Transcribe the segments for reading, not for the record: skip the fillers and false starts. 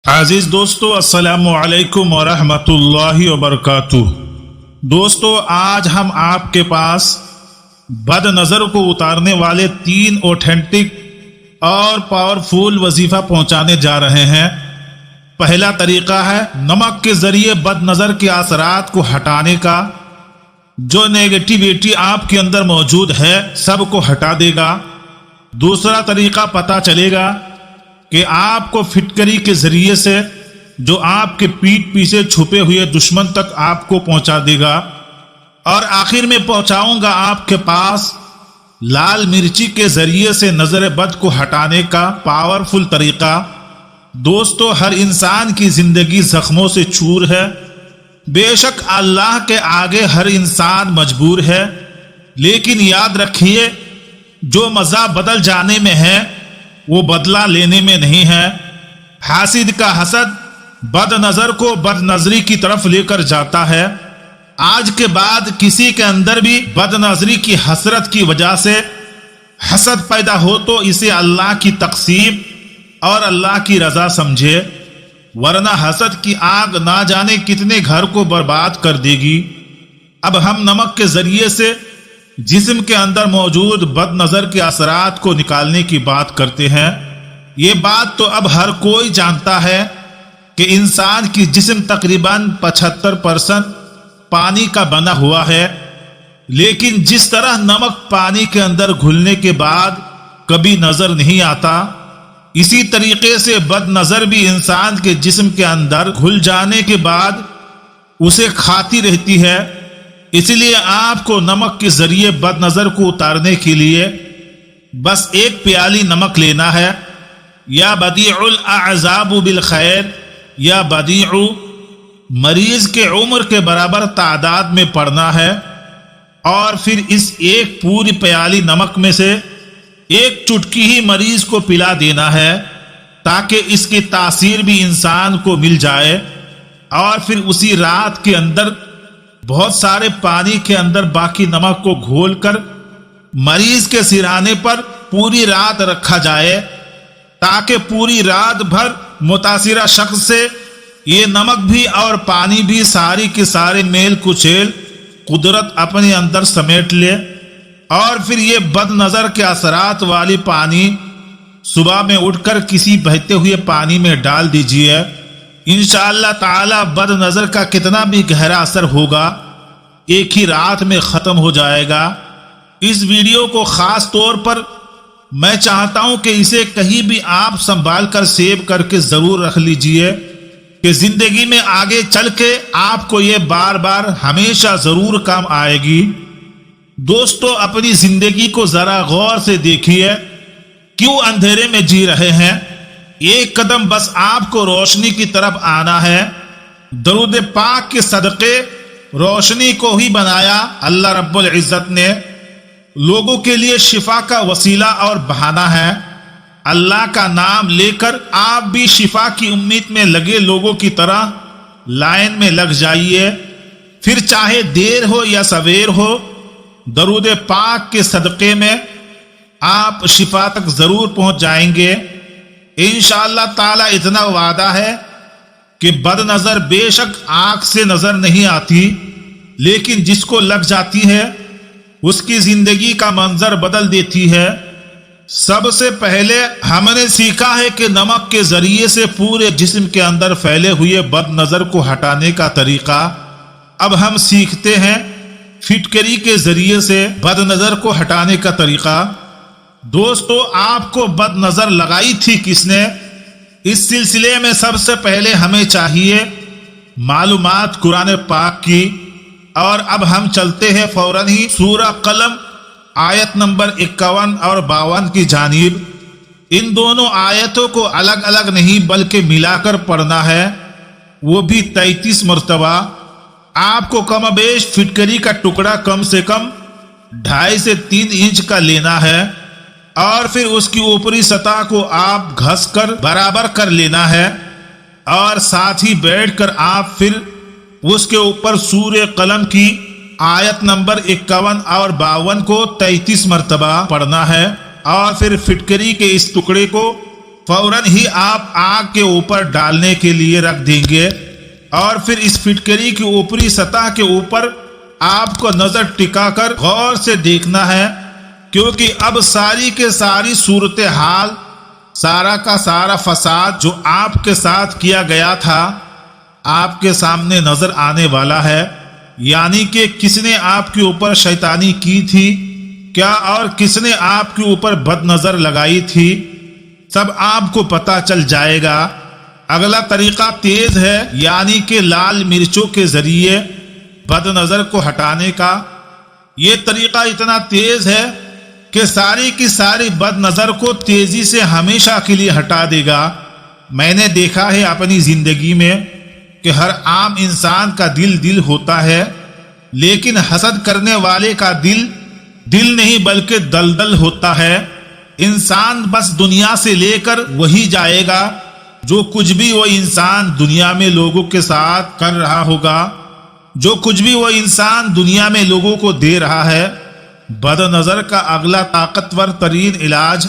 عزیز دوستو، السلام علیکم ورحمۃ اللہ وبرکاتہ۔ دوستو، آج ہم آپ کے پاس بد نظر کو اتارنے والے 3 اوتھینٹک اور پاورفل وظیفہ پہنچانے جا رہے ہیں۔ پہلا طریقہ ہے نمک کے ذریعے بد نظر کے اثرات کو ہٹانے کا۔ جو نیگیٹیویٹی آپ کے اندر موجود ہے سب کو ہٹا دے گا۔ دوسرا طریقہ پتہ چلے گا کہ آپ کو فٹکری کے ذریعے سے جو آپ کے پیٹھ پیچھے چھپے ہوئے دشمن تک آپ کو پہنچا دے گا۔ اور آخر میں پہنچاؤں گا آپ کے پاس لال مرچی کے ذریعے سے نظر بد کو ہٹانے کا پاورفل طریقہ۔ دوستو، ہر انسان کی زندگی زخموں سے چور ہے۔ بے شک اللہ کے آگے ہر انسان مجبور ہے، لیکن یاد رکھیے جو مزہ بدل جانے میں ہے وہ بدلہ لینے میں نہیں ہے۔ حاسد کا حسد بد نظر کو بد نظری کی طرف لے کر جاتا ہے۔ آج کے بعد کسی کے اندر بھی بد نظری کی حسرت کی وجہ سے حسد پیدا ہو تو اسے اللہ کی تقسیم اور اللہ کی رضا سمجھے، ورنہ حسد کی آگ نہ جانے کتنے گھر کو برباد کر دے گی۔ اب ہم نمک کے ذریعے سے جسم کے اندر موجود بد نظر کے اثرات کو نکالنے کی بات کرتے ہیں۔ یہ بات تو اب ہر کوئی جانتا ہے کہ انسان کی جسم تقریباً 75% پانی کا بنا ہوا ہے، لیکن جس طرح نمک پانی کے اندر گھلنے کے بعد کبھی نظر نہیں آتا، اسی طریقے سے بد نظر بھی انسان کے جسم کے اندر گھل جانے کے بعد اسے کھاتی رہتی ہے۔ اس لیے آپ کو نمک کے ذریعے بد نظر کو اتارنے کے لیے بس 1 پیالی نمک لینا ہے۔ یا بدیع الاعذاب بالخیر، یا بدیع مریض کے عمر کے برابر تعداد میں پڑھنا ہے، اور پھر اس 1 پوری پیالی نمک میں سے 1 چٹکی ہی مریض کو پلا دینا ہے، تاکہ اس کی تاثیر بھی انسان کو مل جائے۔ اور پھر اسی رات کے اندر بہت سارے پانی کے اندر باقی نمک کو گھول کر مریض کے سرانے پر پوری رات رکھا جائے، تاکہ پوری رات بھر متاثرہ شخص سے یہ نمک بھی اور پانی بھی ساری کے سارے میل کچیل قدرت اپنے اندر سمیٹ لے۔ اور پھر یہ بد نظر کے اثرات والی پانی صبح میں اٹھ کر کسی بہتے ہوئے پانی میں ڈال دیجئے۔ انشاءاللہ تعالی بد نظر کا کتنا بھی گہرا اثر ہوگا ایک ہی رات میں ختم ہو جائے گا۔ اس ویڈیو کو خاص طور پر میں چاہتا ہوں کہ اسے کہیں بھی آپ سنبھال کر سیو کر کے ضرور رکھ لیجئے کہ زندگی میں آگے چل کے آپ کو یہ بار بار ہمیشہ ضرور کام آئے گی۔ دوستو، اپنی زندگی کو ذرا غور سے دیکھیے، کیوں اندھیرے میں جی رہے ہیں؟ 1 قدم بس آپ کو روشنی کی طرف آنا ہے۔ درود پاک کے صدقے روشنی کو ہی بنایا اللہ رب العزت نے، لوگوں کے لیے شفا کا وسیلہ اور بہانہ ہے۔ اللہ کا نام لے کر آپ بھی شفا کی امید میں لگے لوگوں کی طرح لائن میں لگ جائیے، پھر چاہے دیر ہو یا سویر ہو، درود پاک کے صدقے میں آپ شفا تک ضرور پہنچ جائیں گے۔ انشاءاللہ تعالی اتنا وعدہ ہے کہ بد نظر بے شک آنکھ سے نظر نہیں آتی، لیکن جس کو لگ جاتی ہے اس کی زندگی کا منظر بدل دیتی ہے۔ سب سے پہلے ہم نے سیکھا ہے کہ نمک کے ذریعے سے پورے جسم کے اندر پھیلے ہوئے بد نظر کو ہٹانے کا طریقہ۔ اب ہم سیکھتے ہیں فٹکری کے ذریعے سے بد نظر کو ہٹانے کا طریقہ۔ دوستو، آپ کو بد نظر لگائی تھی کس نے؟ اس سلسلے میں سب سے پہلے ہمیں چاہیے معلومات قرآن پاک کی، اور اب ہم چلتے ہیں فوراً ہی سورہ قلم آیت نمبر 51 اور 52 کی جانب۔ ان دونوں آیتوں کو الگ الگ نہیں بلکہ ملا کر پڑھنا ہے، وہ بھی 33 مرتبہ۔ آپ کو کم بیش فٹکری کا ٹکڑا کم سے کم 2.5 سے 3 انچ کا لینا ہے، اور پھر اس کی اوپری سطح کو آپ گھس کر برابر کر لینا ہے، اور ساتھ ہی بیٹھ کر آپ پھر اس کے اوپر سورہ قلم کی آیت نمبر 51 اور 52 کو 33 مرتبہ پڑھنا ہے، اور پھر فٹکری کے اس ٹکڑے کو فوراً ہی آپ آگ کے اوپر ڈالنے کے لیے رکھ دیں گے، اور پھر اس پھٹکری کی اوپری سطح کے اوپر آپ کو نظر ٹکا کر غور سے دیکھنا ہے، کیونکہ اب ساری کے ساری صورتحال، سارا کا سارا فساد جو آپ کے ساتھ کیا گیا تھا آپ کے سامنے نظر آنے والا ہے، یعنی کہ کس نے آپ کے اوپر شیطانی کی تھی کیا، اور کس نے آپ کے اوپر بد نظر لگائی تھی، سب آپ کو پتہ چل جائے گا۔ اگلا طریقہ تیز ہے، یعنی کہ لال مرچوں کے ذریعے بد نظر کو ہٹانے کا۔ یہ طریقہ اتنا تیز ہے کہ ساری کی ساری بد نظر کو تیزی سے ہمیشہ کے لیے ہٹا دے گا۔ میں نے دیکھا ہے اپنی زندگی میں کہ ہر عام انسان کا دل ہوتا ہے، لیکن حسد کرنے والے کا دل نہیں بلکہ دلدل ہوتا ہے۔ انسان بس دنیا سے لے کر وہی جائے گا جو کچھ بھی وہ انسان دنیا میں لوگوں کے ساتھ کر رہا ہوگا، جو کچھ بھی وہ انسان دنیا میں لوگوں کو دے رہا ہے۔ بد نظر کا اگلا طاقتور ترین علاج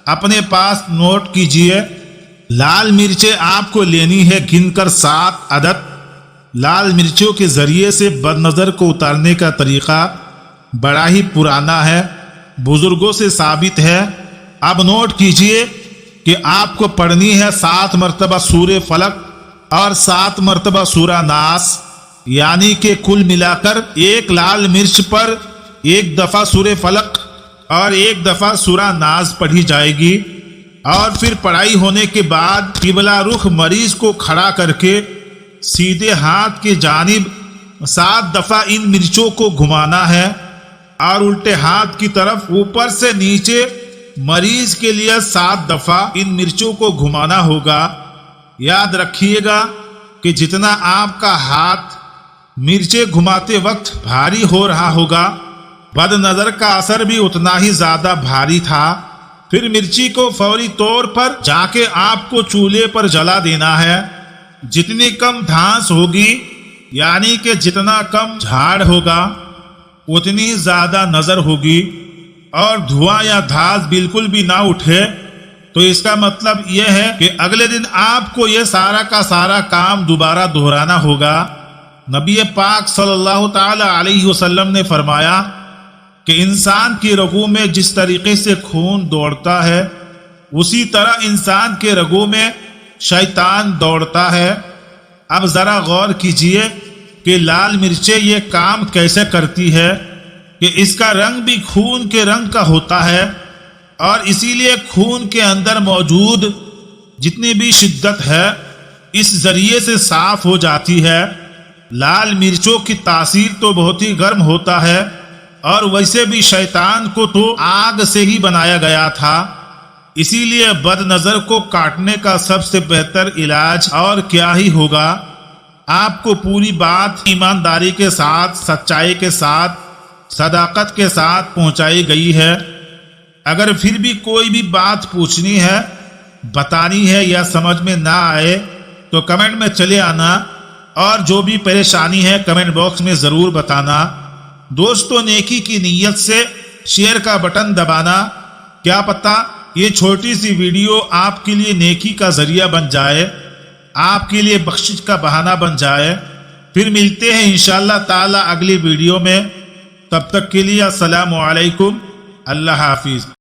اپنے پاس نوٹ کیجئے۔ لال مرچیں آپ کو لینی ہے گن کر 7 عدد۔ لال مرچوں کے ذریعے سے بد نظر کو اتارنے کا طریقہ بڑا ہی پرانا ہے، بزرگوں سے ثابت ہے۔ اب نوٹ کیجئے کہ آپ کو پڑھنی ہے 7 مرتبہ سورہ فلق اور 7 مرتبہ سورہ ناس، یعنی کہ کل ملا کر ایک لال مرچ پر 1 دفعہ سورہ فلق اور 1 دفعہ سورہ ناس پڑھی جائے گی، اور پھر پڑھائی ہونے کے بعد قبلہ رخ مریض کو کھڑا کر کے سیدھے ہاتھ کی جانب 7 دفعہ ان مرچوں کو گھمانا ہے، اور الٹے ہاتھ کی طرف اوپر سے نیچے مریض کے لیے 7 دفعہ ان مرچوں کو گھمانا ہوگا۔ یاد رکھیے گا کہ جتنا آپ کا ہاتھ مرچیں گھماتے وقت بھاری ہو رہا ہوگا، بد نظر کا اثر بھی اتنا ہی زیادہ بھاری تھا۔ پھر مرچی کو فوری طور پر جا کے آپ کو چولہے پر جلا دینا ہے۔ جتنی کم دھانس ہوگی، یعنی کہ جتنا کم جھاڑ ہوگا، اتنی زیادہ نظر ہوگی، اور دھواں یا دھاس بالکل بھی نہ اٹھے تو اس کا مطلب یہ ہے کہ اگلے دن آپ کو یہ سارا کا سارا کام دوبارہ دہرانا ہوگا۔ نبی پاک صلی اللہ تعالی علیہ وسلم نے فرمایا کہ انسان کی رگوں میں جس طریقے سے خون دوڑتا ہے، اسی طرح انسان کے رگوں میں شیطان دوڑتا ہے۔ اب ذرا غور کیجئے کہ لال مرچیں یہ کام کیسے کرتی ہے کہ اس کا رنگ بھی خون کے رنگ کا ہوتا ہے، اور اسی لیے خون کے اندر موجود جتنی بھی شدت ہے اس ذریعے سے صاف ہو جاتی ہے۔ لال مرچوں کی تاثیر تو بہت ہی گرم ہوتا ہے، اور ویسے بھی شیطان کو تو آگ سے ہی بنایا گیا تھا، اسی لیے بد نظر کو کاٹنے کا سب سے بہتر علاج اور کیا ہی ہوگا۔ آپ کو پوری بات ایمانداری کے ساتھ، سچائی کے ساتھ، صداقت کے ساتھ پہنچائی گئی ہے۔ اگر پھر بھی کوئی بھی بات پوچھنی ہے، بتانی ہے یا سمجھ میں نہ آئے تو کمنٹ میں چلے آنا، اور جو بھی پریشانی ہے کمنٹ باکس میں ضرور بتانا۔ دوستو، نیکی کی نیت سے شیئر کا بٹن دبانا، کیا پتہ یہ چھوٹی سی ویڈیو آپ کے لیے نیکی کا ذریعہ بن جائے، آپ کے لیے بخشش کا بہانہ بن جائے۔ پھر ملتے ہیں انشاءاللہ تعالی اگلی ویڈیو میں، تب تک کے لیے السلام علیکم، اللہ حافظ۔